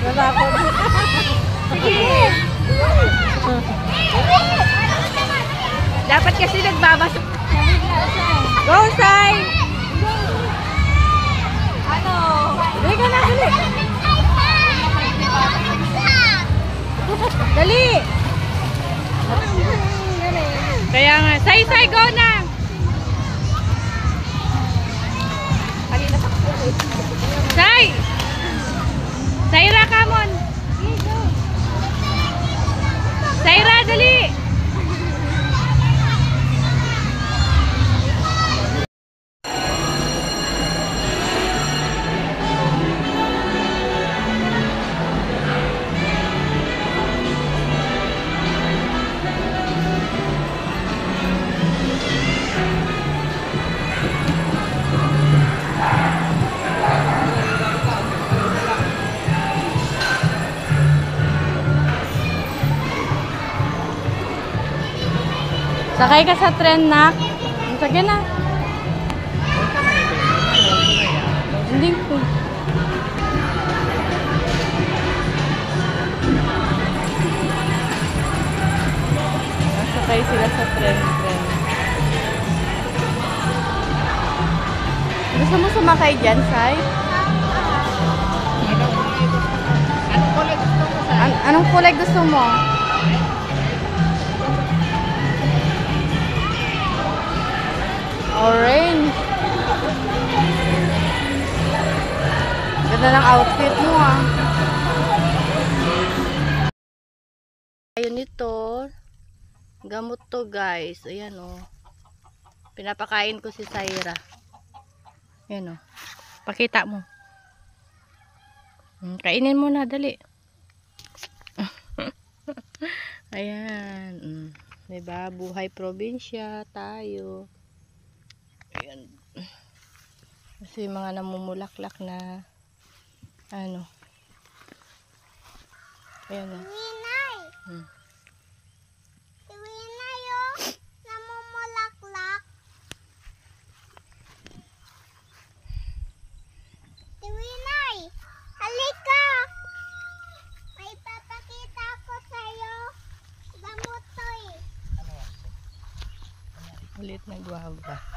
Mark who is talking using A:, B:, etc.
A: Natakot. Sige. Dapat kasi nagbabasok. Go, Sai! Ano? Dali ka na, dali. Dali! Kaya nga, Sai, go na! Sai! Saira, come on! Saira, dali! Sakay ka sa tren, nak. Sige na. Hindi ko. Sakay sila sa tren. Gusto mo sumakay dyan, Sai? Anong kulay gusto mo? Orange. Ganda ng outfit mo, ah. Ayun ito. Gamot to, guys. Ayan, oh. Pinapakain ko si Saira. Ayan, oh. Pakita mo. Kainin mo na, dali. Ayan. Diba? Buhay probinsya tayo. Ayan. Kasi mga namumulaklak na ano. Ayan na.
B: Tiwinay oh. Namumulaklak. Tiwinay. Halika. May papakita ko sa'yo. Gamot to eh.
A: Ulit na guwaba.